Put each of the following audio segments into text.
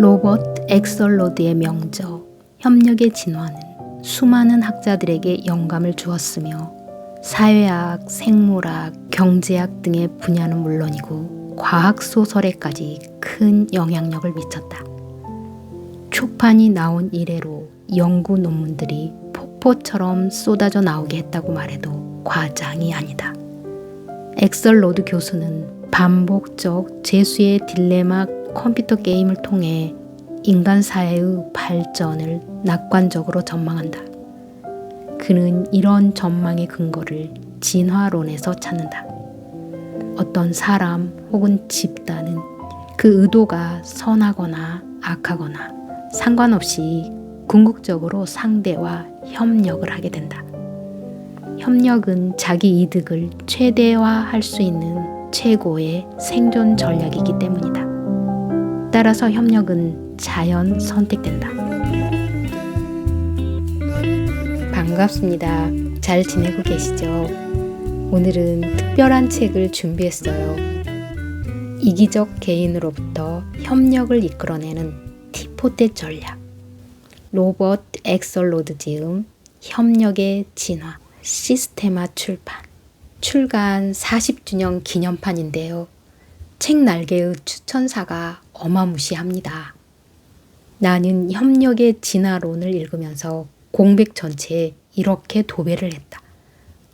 로버트 엑설로드의 명저 협력의 진화는 수많은 학자들에게 영감을 주었으며 사회학, 생물학, 경제학 등의 분야는 물론이고 과학 소설에까지 큰 영향력을 미쳤다. 초판이 나온 이래로 연구 논문들이 폭포처럼 쏟아져 나오게 했다고 말해도 과장이 아니다. 엑설로드 교수는 반복적 재수의 딜레마 컴퓨터 게임을 통해 인간 사회의 발전을 낙관적으로 전망한다. 그는 이런 전망의 근거를 진화론에서 찾는다. 어떤 사람 혹은 집단은 그 의도가 선하거나 악하거나 상관없이 궁극적으로 상대와 협력을 하게 된다. 협력은 자기 이득을 최대화할 수 있는 최고의 생존 전략이기 때문이다. 따라서 협력은 자연 선택된다. 반갑습니다. 잘 지내고 계시죠? 오늘은 특별한 책을 준비했어요. 이기적 개인으로부터 협력을 이끌어내는 티포테 전략. 로버트 엑설로드 지음 협력의 진화 시스테마 출판. 출간 40주년 기념판인데요. 책 날개의 추천사가 어마무시합니다. 나는 협력의 진화론을 읽으면서 공백 전체에 이렇게 도배를 했다.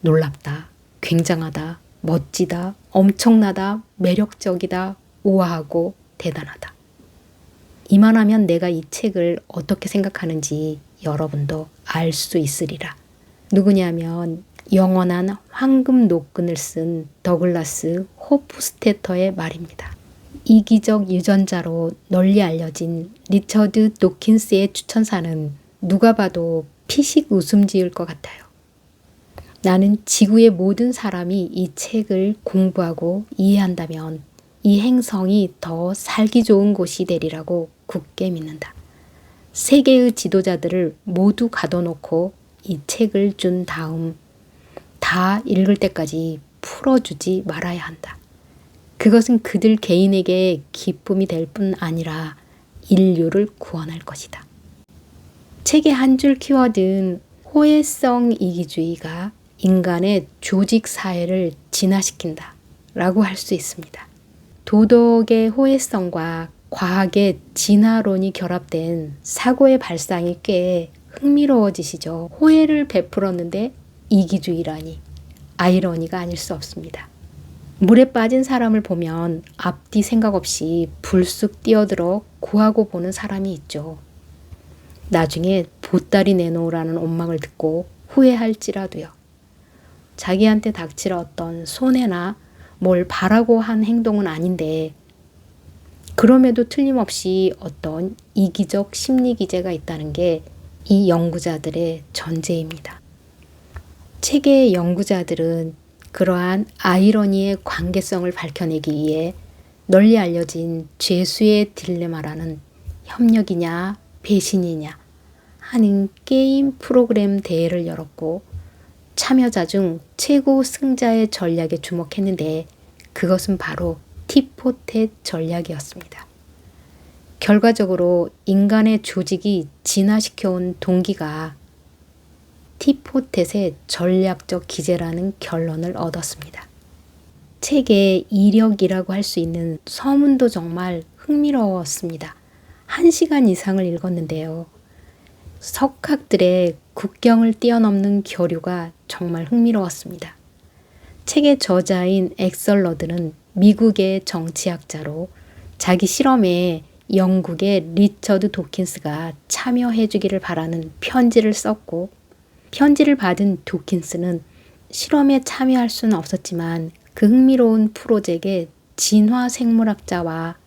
놀랍다, 굉장하다, 멋지다, 엄청나다, 매력적이다, 우아하고 대단하다. 이만하면 내가 이 책을 어떻게 생각하는지 여러분도 알 수 있으리라. 누구냐면 영원한 황금 노끈을 쓴 더글라스 호프스테터의 말입니다. 이기적 유전자로 널리 알려진 리처드 도킨스의 추천사는 누가 봐도 피식 웃음 지을 것 같아요. 나는 지구의 모든 사람이 이 책을 공부하고 이해한다면 이 행성이 더 살기 좋은 곳이 되리라고 굳게 믿는다. 세계의 지도자들을 모두 가둬놓고 이 책을 준 다음 다 읽을 때까지 풀어주지 말아야 한다. 그것은 그들 개인에게 기쁨이 될 뿐 아니라 인류를 구원할 것이다. 책의 한 줄 키워드는 호혜성 이기주의가 인간의 조직 사회를 진화시킨다 라고 할 수 있습니다. 도덕의 호혜성과 과학의 진화론이 결합된 사고의 발상이 꽤 흥미로워지시죠. 호혜를 베풀었는데 이기주의라니 아이러니가 아닐 수 없습니다. 물에 빠진 사람을 보면 앞뒤 생각 없이 불쑥 뛰어들어 구하고 보는 사람이 있죠. 나중에 보따리 내놓으라는 옴망을 듣고 후회할지라도요. 자기한테 닥칠 어떤 손해나 뭘 바라고 한 행동은 아닌데 그럼에도 틀림없이 어떤 이기적 심리 기제가 있다는 게 이 연구자들의 전제입니다. 책의 연구자들은 그러한 아이러니의 관계성을 밝혀내기 위해 널리 알려진 죄수의 딜레마라는 협력이냐 배신이냐 하는 게임 프로그램 대회를 열었고 참여자 중 최고 승자의 전략에 주목했는데 그것은 바로 티포테 전략이었습니다. 결과적으로 인간의 조직이 진화시켜온 동기가 티포텟의 전략적 기제라는 결론을 얻었습니다. 책의 이력이라고 할 수 있는 서문도 정말 흥미로웠습니다. 1시간 이상을 읽었는데요. 석학들의 국경을 뛰어넘는 교류가 정말 흥미로웠습니다. 책의 저자인 엑설러드는 미국의 정치학자로 자기 실험에 영국의 리처드 도킨스가 참여해 주기를 바라는 편지를 썼고 편지를 받은 도킨스는 실험에 참여할 수는 없었지만 그 흥미로운 프로젝트에 진화 생물학자와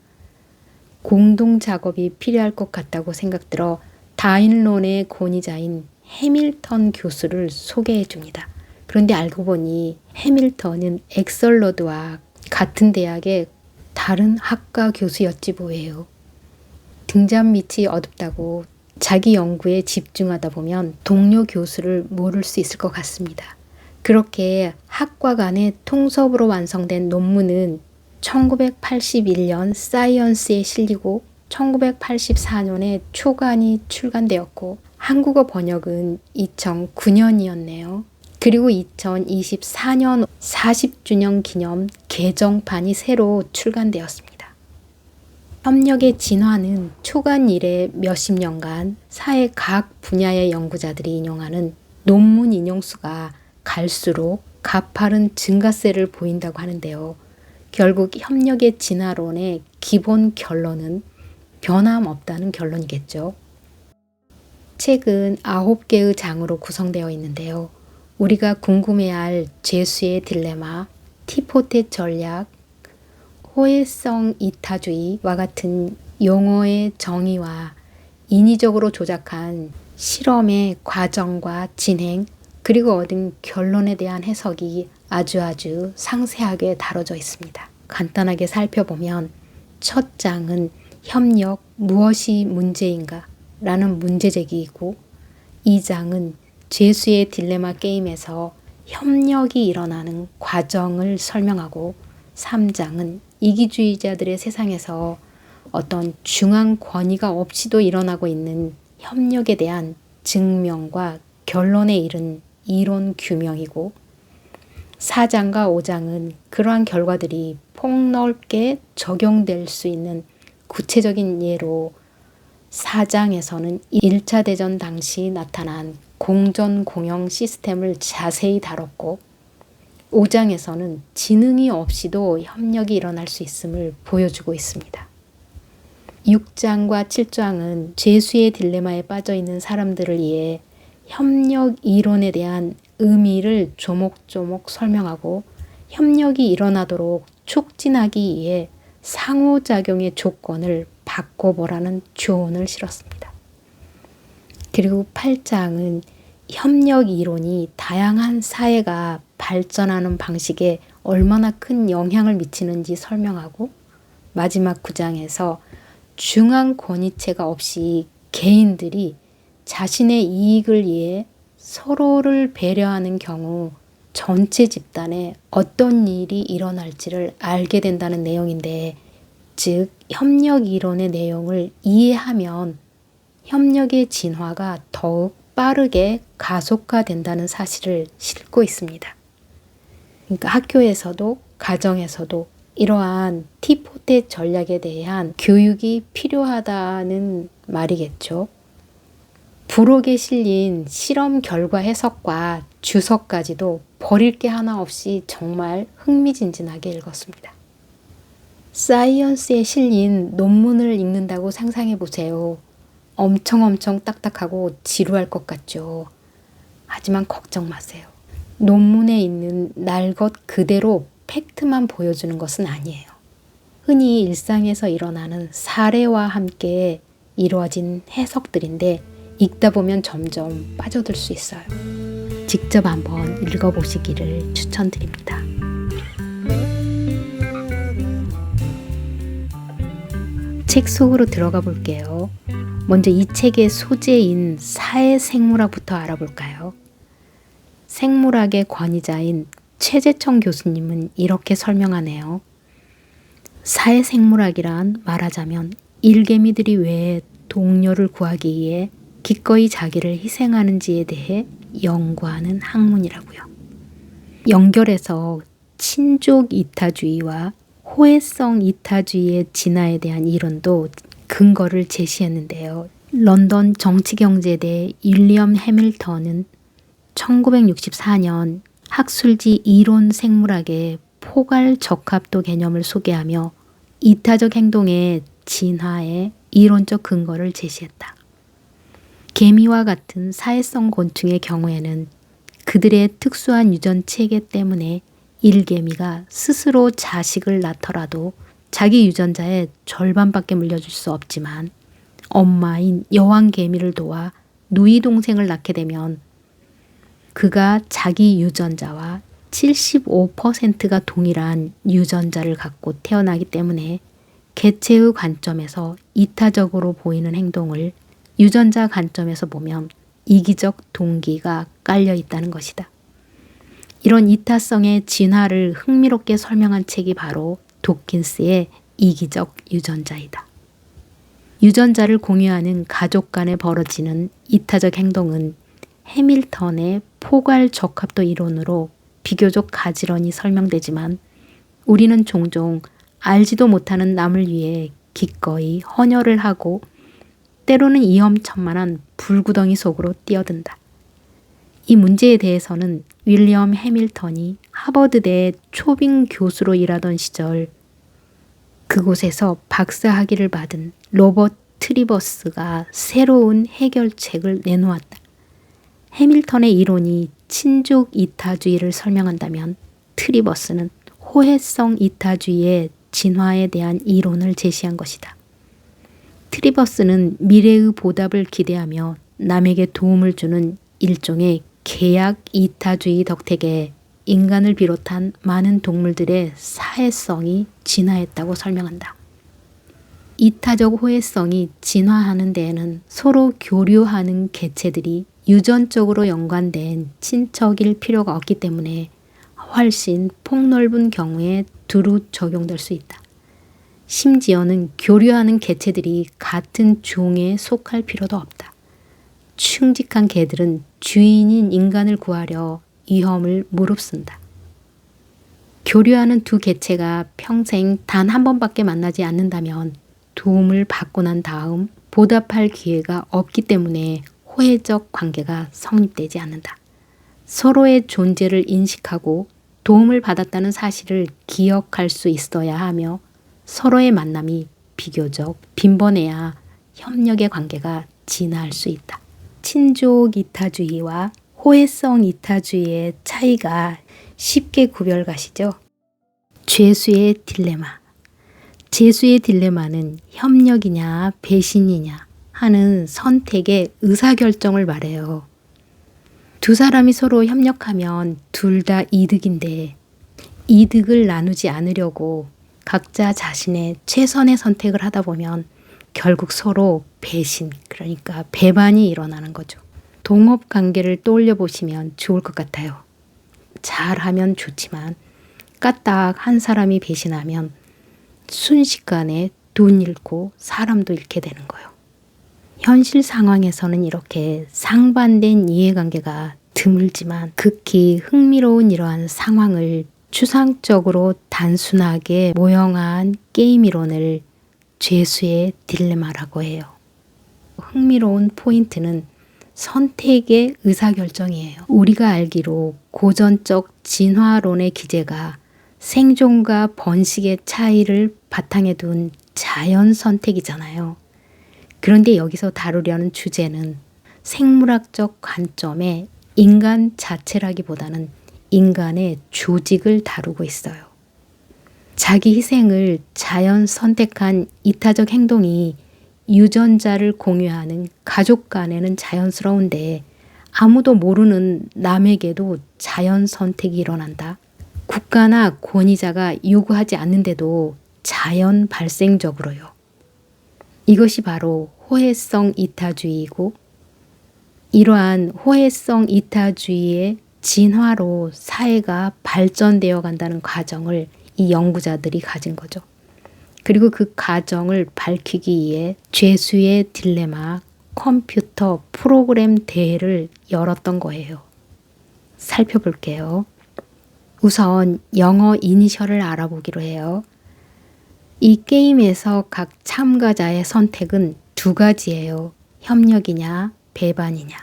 공동 작업이 필요할 것 같다고 생각들어 다윈론의 권위자인 해밀턴 교수를 소개해 줍니다. 그런데 알고 보니 해밀턴은 엑설러드와 같은 대학의 다른 학과 교수였지 뭐예요. 등잔 밑이 어둡다고 자기 연구에 집중하다 보면 동료 교수를 모를 수 있을 것 같습니다. 그렇게 학과 간의 통섭으로 완성된 논문은 1981년 사이언스에 실리고 1984년에 초간이 출간되었고 한국어 번역은 2009년이었네요. 그리고 2024년 40주년 기념 개정판이 새로 출간되었습니다. 협력의 진화는 초간 이래 몇십 년간 사회 각 분야의 연구자들이 인용하는 논문 인용수가 갈수록 가파른 증가세를 보인다고 하는데요. 결국 협력의 진화론의 기본 결론은 변함없다는 결론이겠죠. 책은 9개의 장으로 구성되어 있는데요. 우리가 궁금해할 죄수의 딜레마, 티포텟 전략, 호혜성 이타주의와 같은 용어의 정의와 인위적으로 조작한 실험의 과정과 진행, 그리고 얻은 결론에 대한 해석이 아주 상세하게 다뤄져 있습니다. 간단하게 살펴보면 첫 장은 협력 무엇이 문제인가 라는 문제제기이고, 2장은 죄수의 딜레마 게임에서 협력이 일어나는 과정을 설명하고, 3장은 이기주의자들의 세상에서 어떤 중앙 권위가 없이도 일어나고 있는 협력에 대한 증명과 결론에 이른 이론 규명이고, 4장과 5장은 그러한 결과들이 폭넓게 적용될 수 있는 구체적인 예로 4장에서는 1차 대전 당시 나타난 공전공영 시스템을 자세히 다뤘고, 5장에서는 지능이 없이도 협력이 일어날 수 있음을 보여주고 있습니다. 6장과 7장은 죄수의 딜레마에 빠져 있는 사람들을 위해 협력 이론에 대한 의미를 조목조목 설명하고, 협력이 일어나도록 촉진하기 위해 상호작용의 조건을 바꿔보라는 조언을 실었습니다. 그리고 8장은 협력 이론이 다양한 사회가 발전하는 방식에 얼마나 큰 영향을 미치는지 설명하고, 마지막 9장에서 중앙 권위체가 없이 개인들이 자신의 이익을 위해 서로를 배려하는 경우 전체 집단에 어떤 일이 일어날지를 알게 된다는 내용인데, 즉 협력 이론의 내용을 이해하면 협력의 진화가 더욱 빠르게 가속화된다는 사실을 싣고 있습니다. 그러니까 학교에서도 가정에서도 이러한 티포텟 전략에 대한 교육이 필요하다는 말이겠죠. 부록에 실린 실험 결과 해석과 주석까지도 버릴 게 하나 없이 정말 흥미진진하게 읽었습니다. 사이언스에 실린 논문을 읽는다고 상상해 보세요. 엄청 딱딱하고 지루할 것 같죠. 하지만 걱정 마세요. 논문에 있는 날 것 그대로 팩트만 보여주는 것은 아니에요. 흔히 일상에서 일어나는 사례와 함께 이루어진 해석들인데, 읽다 보면 점점 빠져들 수 있어요. 직접 한번 읽어보시기를 추천드립니다. 책 속으로 들어가 볼게요. 먼저 이 책의 소재인 사회생물학부터 알아볼까요? 생물학의 권위자인 최재청 교수님은 이렇게 설명하네요. 사회생물학이란 말하자면 일개미들이 왜 동료를 구하기 위해 기꺼이 자기를 희생하는지에 대해 연구하는 학문이라고요. 연결해서 친족 이타주의와 호혜성 이타주의의 진화에 대한 이론도 근거를 제시했는데요. 런던 정치경제대 윌리엄 해밀턴은 1964년 학술지 이론 생물학의 포괄 적합도 개념을 소개하며 이타적 행동의 진화의 이론적 근거를 제시했다. 개미와 같은 사회성 곤충의 경우에는 그들의 특수한 유전 체계 때문에 일개미가 스스로 자식을 낳더라도 자기 유전자의 절반밖에 물려줄 수 없지만, 엄마인 여왕 개미를 도와 누이 동생을 낳게 되면 그가 자기 유전자와 75%가 동일한 유전자를 갖고 태어나기 때문에 개체의 관점에서 이타적으로 보이는 행동을 유전자 관점에서 보면 이기적 동기가 깔려 있다는 것이다. 이런 이타성의 진화를 흥미롭게 설명한 책이 바로 도킨스의 이기적 유전자이다. 유전자를 공유하는 가족 간에 벌어지는 이타적 행동은 해밀턴의 포괄적합도 이론으로 비교적 가지런히 설명되지만 우리는 종종 알지도 못하는 남을 위해 기꺼이 헌혈을 하고 때로는 위험천만한 불구덩이 속으로 뛰어든다. 이 문제에 대해서는 윌리엄 해밀턴이 하버드대 초빙 교수로 일하던 시절 그곳에서 박사학위를 받은 로버트 트리버스가 새로운 해결책을 내놓았다. 해밀턴의 이론이 친족 이타주의를 설명한다면 트리버스는 호혜성 이타주의의 진화에 대한 이론을 제시한 것이다. 트리버스는 미래의 보답을 기대하며 남에게 도움을 주는 일종의 계약 이타주의 덕택에 인간을 비롯한 많은 동물들의 사회성이 진화했다고 설명한다. 이타적 호혜성이 진화하는 데에는 서로 교류하는 개체들이 유전적으로 연관된 친척일 필요가 없기 때문에 훨씬 폭넓은 경우에 두루 적용될 수 있다. 심지어는 교류하는 개체들이 같은 종에 속할 필요도 없다. 충직한 개들은 주인인 인간을 구하려 위험을 무릅쓴다. 교류하는 두 개체가 평생 단 한 번밖에 만나지 않는다면 도움을 받고 난 다음 보답할 기회가 없기 때문에 호혜적 관계가 성립되지 않는다. 서로의 존재를 인식하고 도움을 받았다는 사실을 기억할 수 있어야 하며 서로의 만남이 비교적 빈번해야 협력의 관계가 진화할 수 있다. 친족 이타주의와 호혜성 이타주의의 차이가 쉽게 구별가시죠? 죄수의 딜레마. 죄수의 딜레마는 협력이냐 배신이냐 하는 선택의 의사결정을 말해요. 두 사람이 서로 협력하면 둘 다 이득인데 이득을 나누지 않으려고 각자 자신의 최선의 선택을 하다 보면 결국 서로 배신, 그러니까 배반이 일어나는 거죠. 동업 관계를 떠올려 보시면 좋을 것 같아요. 잘하면 좋지만 까딱 한 사람이 배신하면 순식간에 돈 잃고 사람도 잃게 되는 거예요. 현실 상황에서는 이렇게 상반된 이해관계가 드물지만 극히 흥미로운 이러한 상황을 추상적으로 단순하게 모형한 게임 이론을 죄수의 딜레마라고 해요. 흥미로운 포인트는 선택의 의사결정이에요. 우리가 알기로 고전적 진화론의 기제가 생존과 번식의 차이를 바탕에 둔 자연 선택이잖아요. 그런데 여기서 다루려는 주제는 생물학적 관점의 인간 자체라기보다는 인간의 조직을 다루고 있어요. 자기 희생을 자연 선택한 이타적 행동이 유전자를 공유하는 가족 간에는 자연스러운데 아무도 모르는 남에게도 자연 선택이 일어난다. 국가나 권위자가 요구하지 않는데도 자연 발생적으로요. 이것이 바로 호혜성 이타주의이고 이러한 호혜성 이타주의의 진화로 사회가 발전되어 간다는 과정을 이 연구자들이 가진 거죠. 그리고 그 과정을 밝히기 위해 죄수의 딜레마 컴퓨터 프로그램 대회를 열었던 거예요. 살펴볼게요. 우선 영어 이니셜을 알아보기로 해요. 이 게임에서 각 참가자의 선택은 두 가지예요. 협력이냐 배반이냐.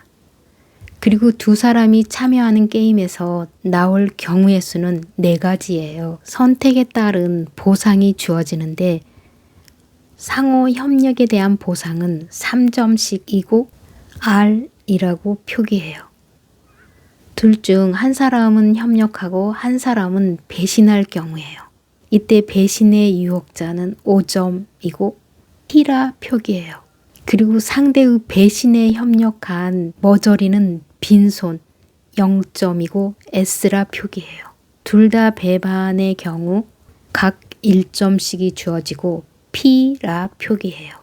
그리고 두 사람이 참여하는 게임에서 나올 경우의 수는 4가지예요. 선택에 따른 보상이 주어지는데 상호 협력에 대한 보상은 3점씩이고 R이라고 표기해요. 둘 중 한 사람은 협력하고 한 사람은 배신할 경우예요. 이때 배신의 유혹자는 5점이고 T라 표기해요. 그리고 상대의 배신에 협력한 머저리는 빈손 0점이고 S라 표기해요. 둘 다 배반의 경우 각 1점씩이 주어지고 P라 표기해요.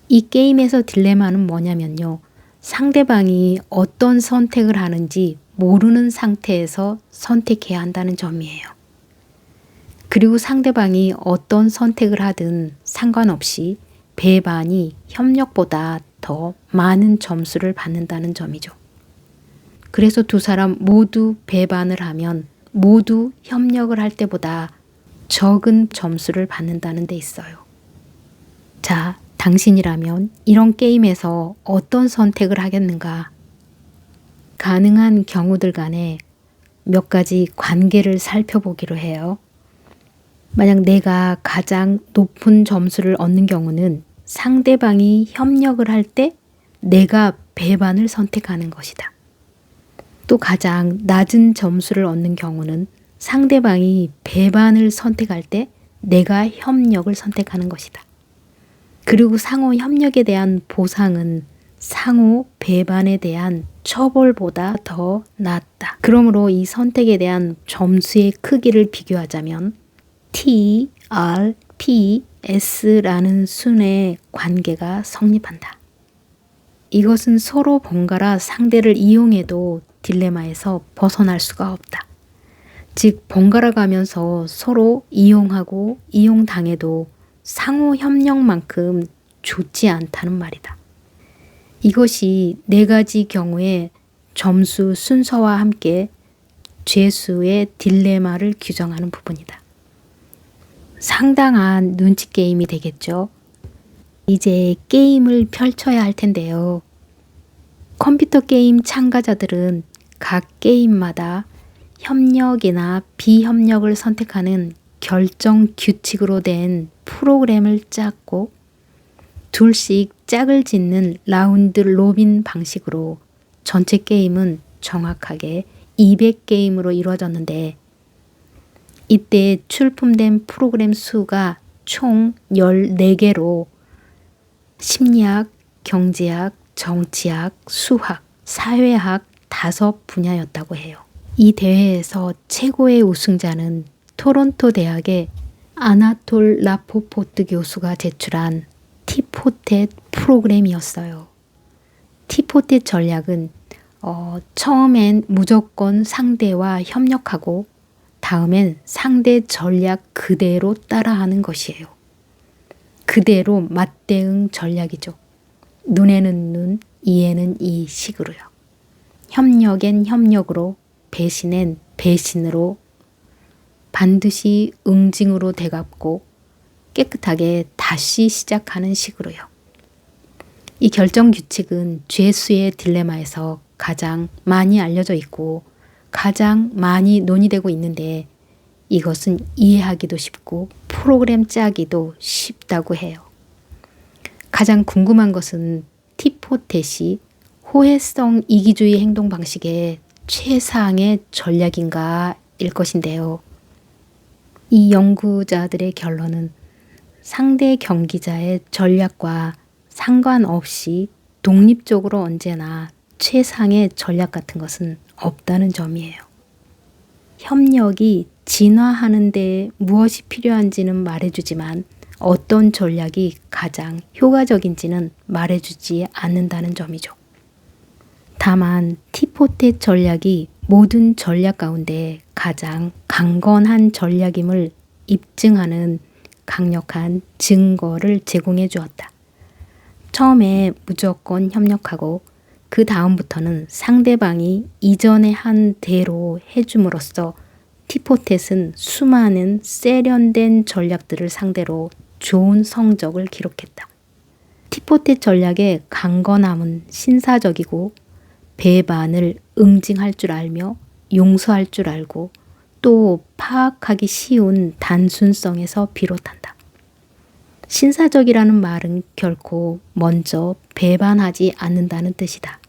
이 게임에서 딜레마는 뭐냐면요. 상대방이 어떤 선택을 하는지 모르는 상태에서 선택해야 한다는 점이에요. 그리고 상대방이 어떤 선택을 하든 상관없이 배반이 협력보다 더 많은 점수를 받는다는 점이죠. 그래서 두 사람 모두 배반을 하면 모두 협력을 할 때보다 적은 점수를 받는다는 데 있어요. 자, 당신이라면 이런 게임에서 어떤 선택을 하겠는가? 가능한 경우들 간에 몇 가지 관계를 살펴보기로 해요. 만약 내가 가장 높은 점수를 얻는 경우는 상대방이 협력을 할 때 내가 배반을 선택하는 것이다. 또 가장 낮은 점수를 얻는 경우는 상대방이 배반을 선택할 때 내가 협력을 선택하는 것이다. 그리고 상호 협력에 대한 보상은 상호 배반에 대한 처벌보다 더 낫다. 그러므로 이 선택에 대한 점수의 크기를 비교하자면 T, R, P, S라는 순의 관계가 성립한다. 이것은 서로 번갈아 상대를 이용해도 딜레마에서 벗어날 수가 없다. 즉 번갈아 가면서 서로 이용하고 이용당해도 상호 협력만큼 좋지 않다는 말이다. 이것이 네 가지 경우의 점수 순서와 함께 죄수의 딜레마를 규정하는 부분이다. 상당한 눈치 게임이 되겠죠. 이제 게임을 펼쳐야 할 텐데요. 컴퓨터 게임 참가자들은 각 게임마다 협력이나 비협력을 선택하는 결정 규칙으로 된 프로그램을 짰고 둘씩 짝을 짓는 라운드 로빈 방식으로 전체 게임은 정확하게 200게임으로 이루어졌는데 이때 출품된 프로그램 수가 총 14개로 심리학, 경제학, 정치학, 수학, 사회학 5분야였다고 해요. 이 대회에서 최고의 우승자는 토론토 대학의 아나톨 라포포트 교수가 제출한 티포텟 프로그램이었어요. 티포텟 전략은 처음엔 무조건 상대와 협력하고 다음엔 상대 전략 그대로 따라하는 것이에요. 그대로 맞대응 전략이죠. 눈에는 눈, 이에는 이 식으로요. 협력엔 협력으로, 배신엔 배신으로 반드시 응징으로 되갚고 깨끗하게 다시 시작하는 식으로요. 이 결정 규칙은 죄수의 딜레마에서 가장 많이 알려져 있고 가장 많이 논의되고 있는데 이것은 이해하기도 쉽고 프로그램 짜기도 쉽다고 해요. 가장 궁금한 것은 티포텟이 호혜성 이기주의 행동 방식의 최상의 전략인가 일 것인데요. 이 연구자들의 결론은 상대 경기자의 전략과 상관없이 독립적으로 언제나 최상의 전략 같은 것은 없다는 점이에요. 협력이 진화하는 데 무엇이 필요한지는 말해주지만 어떤 전략이 가장 효과적인지는 말해주지 않는다는 점이죠. 다만 티포텟 전략이 모든 전략 가운데 가장 강건한 전략임을 입증하는 강력한 증거를 제공해 주었다. 처음에 무조건 협력하고 그 다음부터는 상대방이 이전에 한 대로 해줌으로써 티포텟은 수많은 세련된 전략들을 상대로 좋은 성적을 기록했다. 티포텟 전략의 강건함은 신사적이고 배반을 응징할 줄 알며 용서할 줄 알고 또 파악하기 쉬운 단순성에서 비롯한다. 신사적이라는 말은 결코 먼저 배반하지 않는다는 뜻이다.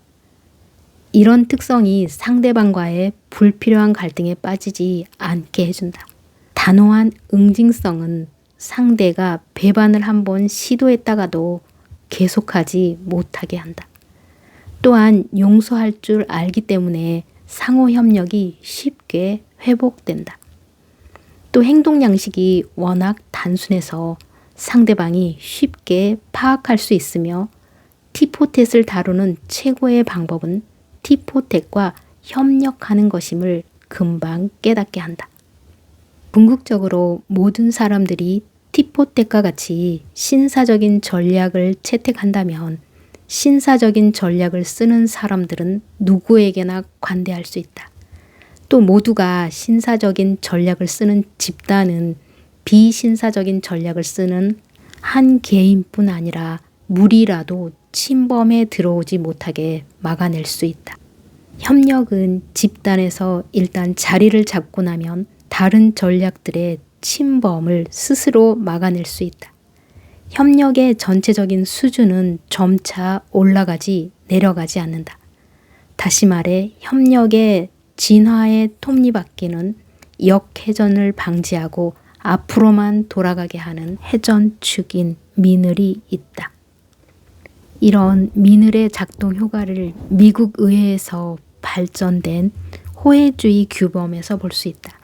이런 특성이 상대방과의 불필요한 갈등에 빠지지 않게 해준다. 단호한 응징성은 상대가 배반을 한번 시도했다가도 계속하지 못하게 한다. 또한 용서할 줄 알기 때문에 상호 협력이 쉽게 회복된다. 또 행동 양식이 워낙 단순해서 상대방이 쉽게 파악할 수 있으며 티포텟을 다루는 최고의 방법은 티포텟과 협력하는 것임을 금방 깨닫게 한다. 궁극적으로 모든 사람들이 티포텍과 같이 신사적인 전략을 채택한다면 신사적인 전략을 쓰는 사람들은 누구에게나 관대할 수 있다. 또 모두가 신사적인 전략을 쓰는 집단은 비신사적인 전략을 쓰는 한 개인뿐 아니라 무리라도 침범에 들어오지 못하게 막아낼 수 있다. 협력은 집단에서 일단 자리를 잡고 나면 다른 전략들의 침범을 스스로 막아낼 수 있다. 협력의 전체적인 수준은 점차 올라가지 내려가지 않는다. 다시 말해 협력의 진화의 톱니바퀴는 역회전을 방지하고 앞으로만 돌아가게 하는 회전축인 미늘이 있다. 이런 미늘의 작동 효과를 미국 의회에서 발전된 호혜주의 규범에서 볼 수 있다.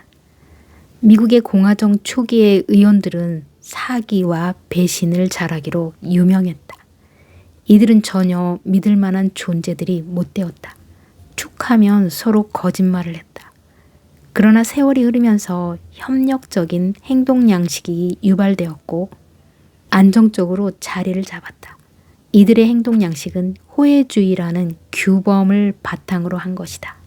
미국의 공화정 초기의 의원들은 사기와 배신을 잘하기로 유명했다. 이들은 전혀 믿을 만한 존재들이 못 되었다. 툭하면 서로 거짓말을 했다. 그러나 세월이 흐르면서 협력적인 행동 양식이 유발되었고 안정적으로 자리를 잡았다. 이들의 행동 양식은 호혜주의라는 규범을 바탕으로 한 것이다.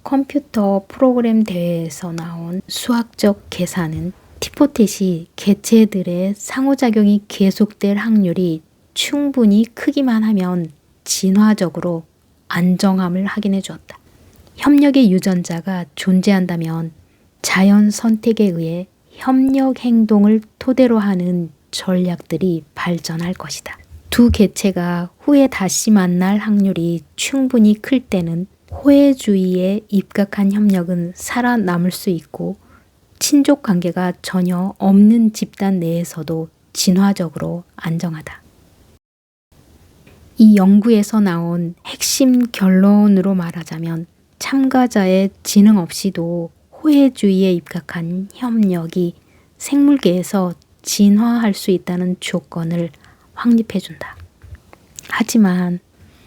컴퓨터 프로그램 대회에서 나온 수학적 계산은 티포텟이 개체들의 상호작용이 계속될 확률이 충분히 크기만 하면 진화적으로 안정함을 확인해 주었다. 협력의 유전자가 존재한다면 자연 선택에 의해 협력 행동을 토대로 하는 전략들이 발전할 것이다. 두 개체가 후에 다시 만날 확률이 충분히 클 때는 호혜주의에 입각한 협력은 살아남을 수 있고 친족 관계가 전혀 없는 집단 내에서도 진화적으로 안정하다. 이 연구에서 나온 핵심 결론으로 말하자면 참가자의 지능 없이도 호혜주의에 입각한 협력이 생물계에서 진화할 수 있다는 조건을 확립해준다. 하지만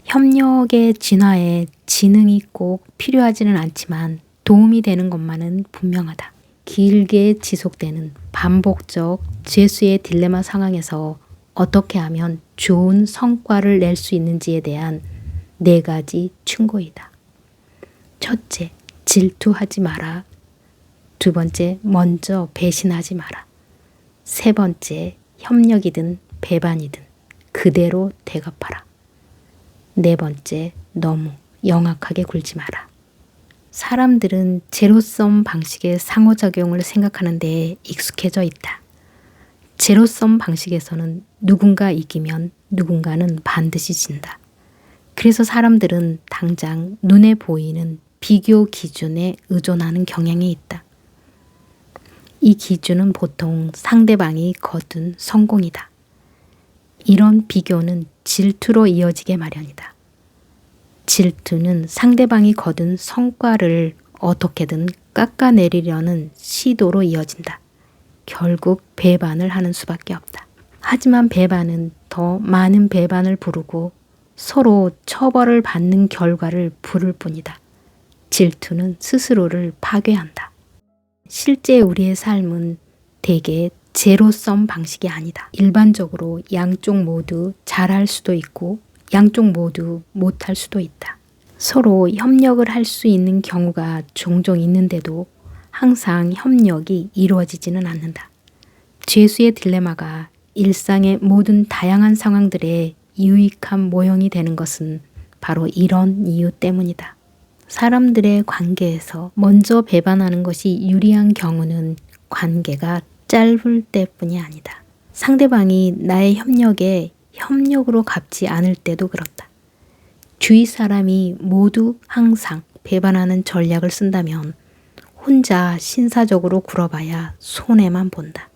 협력의 진화에 지능이 꼭 필요하지는 않지만 도움이 되는 것만은 분명하다. 길게 지속되는 반복적 죄수의 딜레마 상황에서 어떻게 하면 좋은 성과를 낼 수 있는지에 대한 4가지 충고이다. 첫째, 질투하지 마라. 두 번째, 먼저 배신하지 마라. 세 번째, 협력이든 배반이든 그대로 대갚아라. 네 번째, 너무 영악하게 굴지 마라. 사람들은 제로섬 방식의 상호작용을 생각하는 데 익숙해져 있다. 제로섬 방식에서는 누군가 이기면 누군가는 반드시 진다. 그래서 사람들은 당장 눈에 보이는 비교 기준에 의존하는 경향이 있다. 이 기준은 보통 상대방이 거둔 성공이다. 이런 비교는 질투로 이어지게 마련이다. 질투는 상대방이 거둔 성과를 어떻게든 깎아내리려는 시도로 이어진다. 결국 배반을 하는 수밖에 없다. 하지만 배반은 더 많은 배반을 부르고 서로 처벌을 받는 결과를 부를 뿐이다. 질투는 스스로를 파괴한다. 실제 우리의 삶은 대개 제로섬 방식이 아니다. 일반적으로 양쪽 모두 잘할 수도 있고 양쪽 모두 못할 수도 있다. 서로 협력을 할 수 있는 경우가 종종 있는데도 항상 협력이 이루어지지는 않는다. 죄수의 딜레마가 일상의 모든 다양한 상황들의 유익한 모형이 되는 것은 바로 이런 이유 때문이다. 사람들의 관계에서 먼저 배반하는 것이 유리한 경우는 관계가 짧을 때뿐이 아니다. 상대방이 나의 협력에 협력으로 갚지 않을 때도 그렇다. 주위 사람이 모두 항상 배반하는 전략을 쓴다면 혼자 신사적으로 굴어봐야 손해만 본다.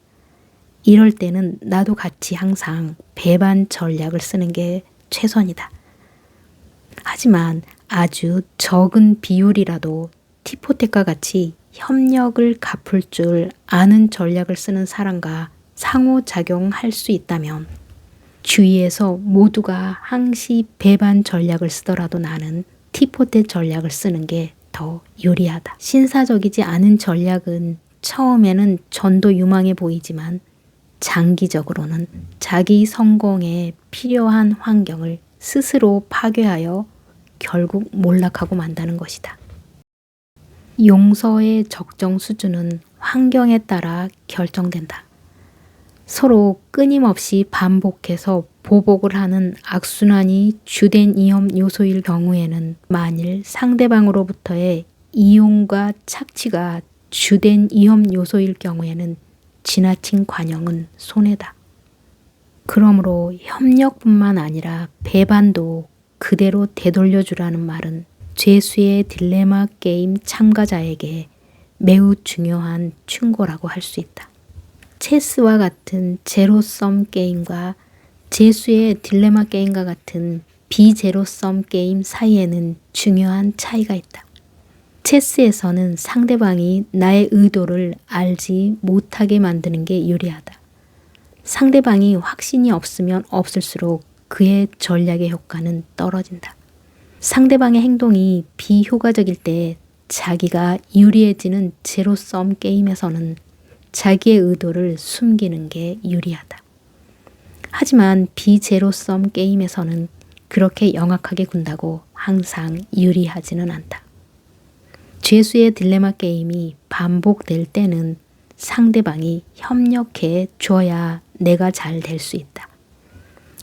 이럴 때는 나도 같이 항상 배반 전략을 쓰는 게 최선이다. 하지만 아주 적은 비율이라도 티포텍과 같이 협력을 갚을 줄 아는 전략을 쓰는 사람과 상호작용할 수 있다면 주위에서 모두가 항시 배반 전략을 쓰더라도 나는 티포텍 전략을 쓰는 게 더 유리하다. 신사적이지 않은 전략은 처음에는 전도 유망해 보이지만 장기적으로는 자기 성공에 필요한 환경을 스스로 파괴하여 결국 몰락하고 만다는 것이다. 용서의 적정 수준은 환경에 따라 결정된다. 서로 끊임없이 반복해서 보복을 하는 악순환이 주된 위험 요소일 경우에는 만일 상대방으로부터의 이용과 착취가 주된 위험 요소일 경우에는 지나친 관용은 손해다. 그러므로 협력뿐만 아니라 배반도 그대로 되돌려주라는 말은 죄수의 딜레마 게임 참가자에게 매우 중요한 충고라고 할 수 있다. 체스와 같은 제로섬 게임과 죄수의 딜레마 게임과 같은 비제로섬 게임 사이에는 중요한 차이가 있다. 체스에서는 상대방이 나의 의도를 알지 못하게 만드는 게 유리하다. 상대방이 확신이 없으면 없을수록 그의 전략의 효과는 떨어진다. 상대방의 행동이 비효과적일 때 자기가 유리해지는 제로섬 게임에서는 자기의 의도를 숨기는 게 유리하다. 하지만 비제로섬 게임에서는 그렇게 영악하게 군다고 항상 유리하지는 않다. 죄수의 딜레마 게임이 반복될 때는 상대방이 협력해 줘야 내가 잘 될 수 있다.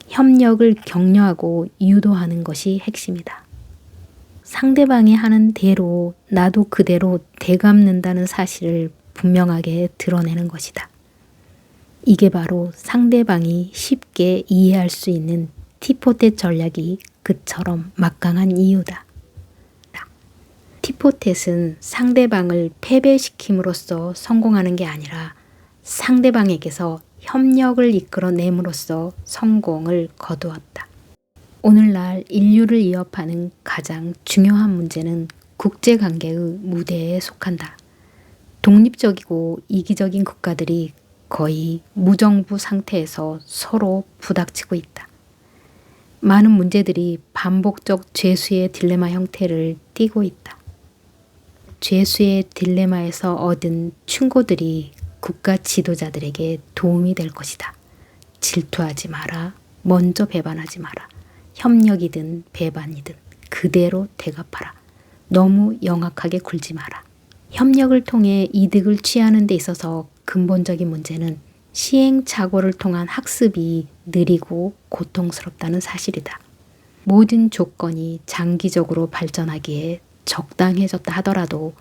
협력을 격려하고 유도하는 것이 핵심이다. 상대방이 하는 대로 나도 그대로 되갚는다는 사실을 분명하게 드러내는 것이다. 이게 바로 상대방이 쉽게 이해할 수 있는 티포텟 전략이 그처럼 막강한 이유다. 티포텟은 상대방을 패배시킴으로써 성공하는 게 아니라 상대방에게서 협력을 이끌어냄으로써 성공을 거두었다. 오늘날 인류를 위협하는 가장 중요한 문제는 국제관계의 무대에 속한다. 독립적이고 이기적인 국가들이 거의 무정부 상태에서 서로 부닥치고 있다. 많은 문제들이 반복적 죄수의 딜레마 형태를 띠고 있다. 죄수의 딜레마에서 얻은 충고들이 국가 지도자들에게 도움이 될 것이다. 질투하지 마라. 먼저 배반하지 마라. 협력이든 배반이든 그대로 대갚아라. 너무 영악하게 굴지 마라. 협력을 통해 이득을 취하는 데 있어서 근본적인 문제는 시행착오를 통한 학습이 느리고 고통스럽다는 사실이다. 모든 조건이 장기적으로 발전하기에 적당해졌다 하더라도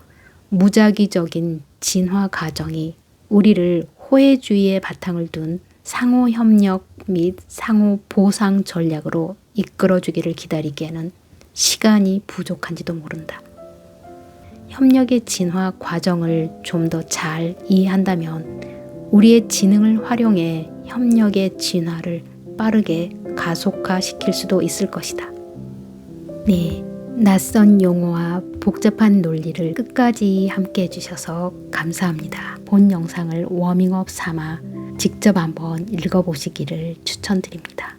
무작위적인 진화 과정이 우리를 호혜주의의 바탕을 둔 상호 협력 및 상호 보상 전략으로 이끌어주기를 기다리기에는 시간이 부족한지도 모른다. 협력의 진화 과정을 좀 더 잘 이해한다면 우리의 지능을 활용해 협력의 진화를 빠르게 가속화시킬 수도 있을 것이다. 네, 낯선 용어와 복잡한 논리를 끝까지 함께 해주셔서 감사합니다. 본 영상을 워밍업 삼아 직접 한번 읽어보시기를 추천드립니다.